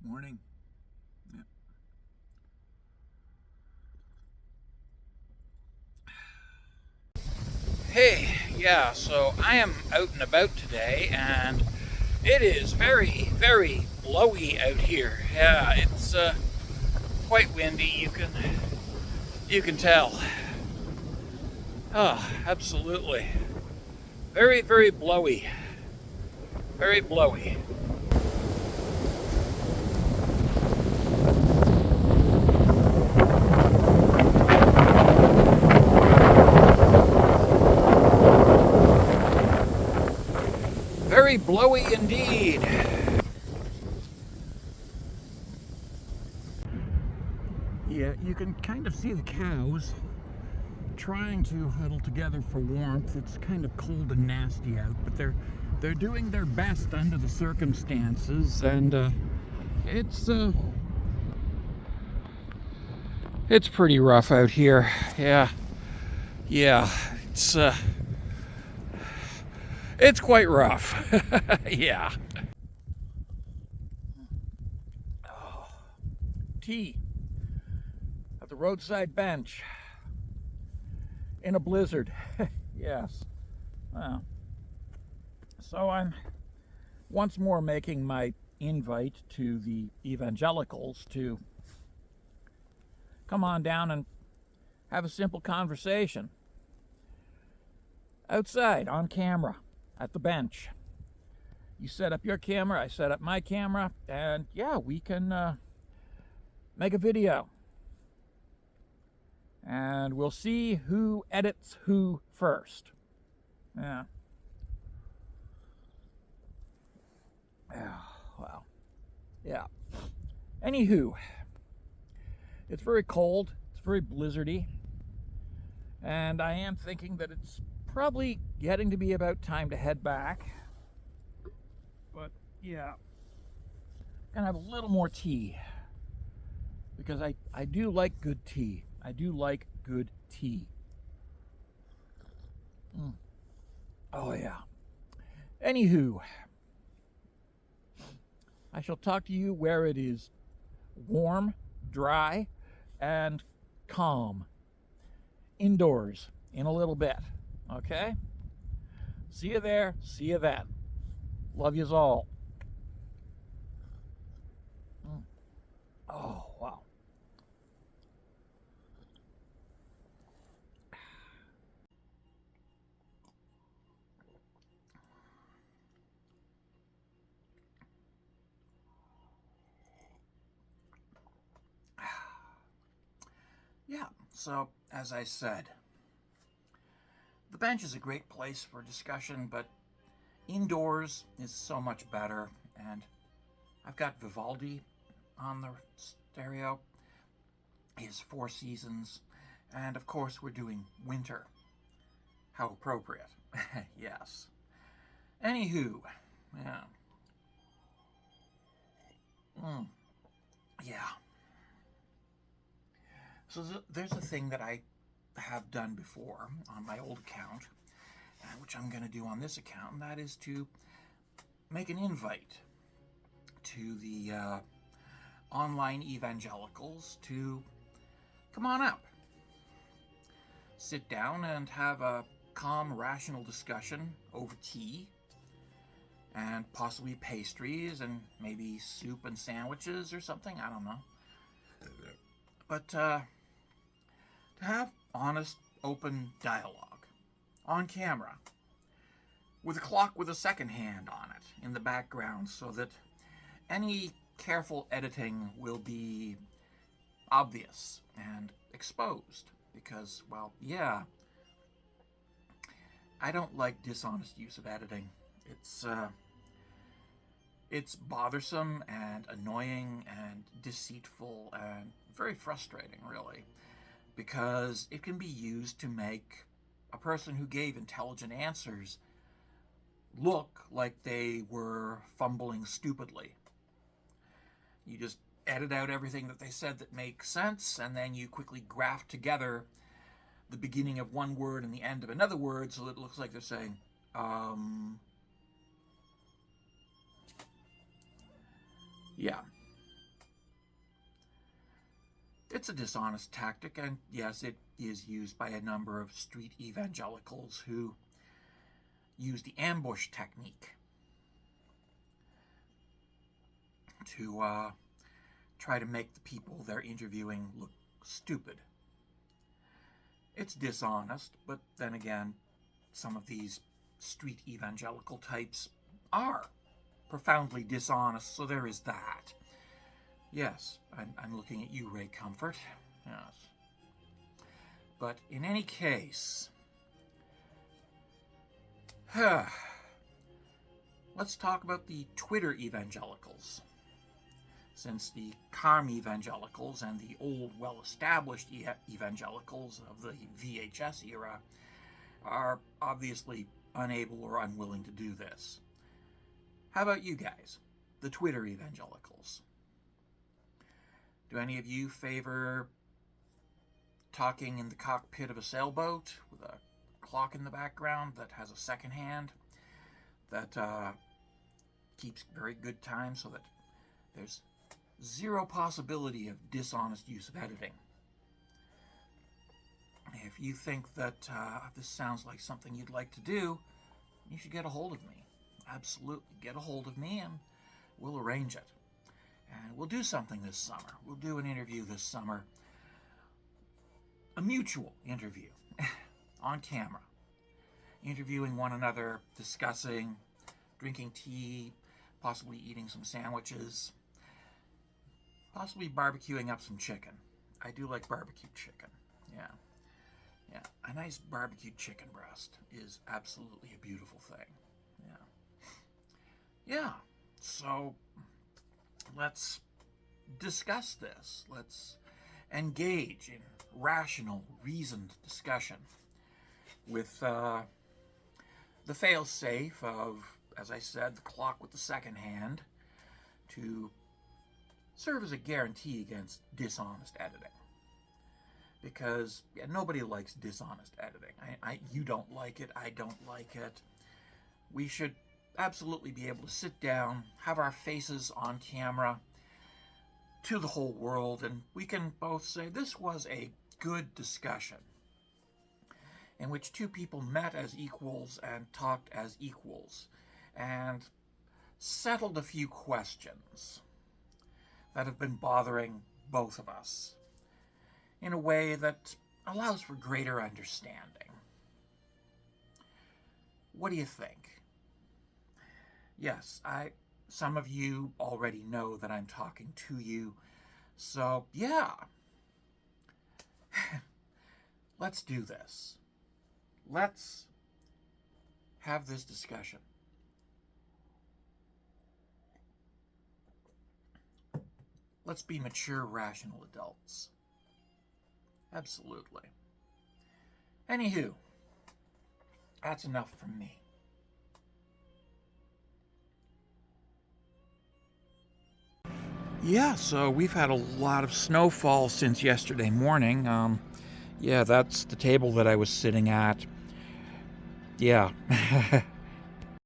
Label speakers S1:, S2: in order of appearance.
S1: Morning. Yeah. Hey, yeah, so I am out and about today, and it is very, very blowy out here. Yeah, it's quite windy. You can tell. Oh, absolutely. Very, very blowy. Very blowy. Very blowy indeed. Yeah, you can kind of see the cows trying to huddle together for warmth. It's kind of cold and nasty out, but they're doing their best under the circumstances, and it's it's pretty rough out here. Yeah, it's quite rough. Yeah. Oh, tea at the roadside bench in a blizzard. Yes. Well, so I'm once more making my invite to the evangelicals to come on down and have a simple conversation outside on camera at the bench. You set up your camera, I set up my camera, and yeah, we can make a video. And we'll see who edits who first. Yeah. Well, yeah. Anywho, it's very cold, it's very blizzardy, and I am thinking that it's probably getting to be about time to head back. But yeah, gonna have a little more tea because I do like good tea. I do like good tea. Oh yeah. Anywho, I shall talk to you where it is warm, dry, and calm. Indoors in a little bit. Okay? See you there. See you then. Love yous all. Oh, wow. Yeah, so as I said, the bench is a great place for discussion, but indoors is so much better. And I've got Vivaldi on the stereo, his Four Seasons, and of course we're doing winter. How appropriate. Yes. Anywho, yeah. Yeah. So there's a thing that I have done before on my old account, which I'm going to do on this account, and that is to make an invite to the online evangelicals to come on up, sit down and have a calm, rational discussion over tea and possibly pastries and maybe soup and sandwiches or something. I don't know. But to have honest, open dialogue on camera with a clock with a second hand on it in the background so that any careful editing will be obvious and exposed. Because, well, yeah, I don't like dishonest use of editing. It's bothersome and annoying and deceitful and very frustrating, really, because it can be used to make a person who gave intelligent answers look like they were fumbling stupidly. You just edit out everything that they said that makes sense, and then you quickly graft together the beginning of one word and the end of another word so that it looks like they're saying, yeah. It's a dishonest tactic, and yes, it is used by a number of street evangelicals who use the ambush technique to try to make the people they're interviewing look stupid. It's dishonest, but then again, some of these street evangelical types are profoundly dishonest, so there is that. Yes, I'm looking at you, Ray Comfort. Yes. But in any case, let's talk about the Twitter evangelicals. Since the calm evangelicals and the old, well-established evangelicals of the VHS era are obviously unable or unwilling to do this. How about you guys, the Twitter evangelicals? Do any of you favor talking in the cockpit of a sailboat with a clock in the background that has a second hand that keeps very good time so that there's zero possibility of dishonest use of editing? If you think that this sounds like something you'd like to do, you should get a hold of me. Absolutely, get a hold of me and we'll arrange it. And we'll do something this summer. We'll do an interview this summer. A mutual interview on camera. Interviewing one another, discussing, drinking tea, possibly eating some sandwiches, possibly barbecuing up some chicken. I do like barbecued chicken. Yeah. A nice barbecued chicken breast is absolutely a beautiful thing. Yeah. So let's discuss this. Let's engage in rational, reasoned discussion with the fail-safe of, as I said, the clock with the second hand to serve as a guarantee against dishonest editing. Because nobody likes dishonest editing. You don't like it, I don't like it. We should absolutely be able to sit down, have our faces on camera to the whole world, and we can both say this was a good discussion in which two people met as equals and talked as equals and settled a few questions that have been bothering both of us in a way that allows for greater understanding. What do you think? Yes, some of you already know that I'm talking to you, so yeah. Let's do this. Let's have this discussion. Let's be mature, rational adults. Absolutely. Anywho, that's enough from me. Yeah, so we've had a lot of snowfall since yesterday morning. Yeah, that's the table that I was sitting at. Yeah.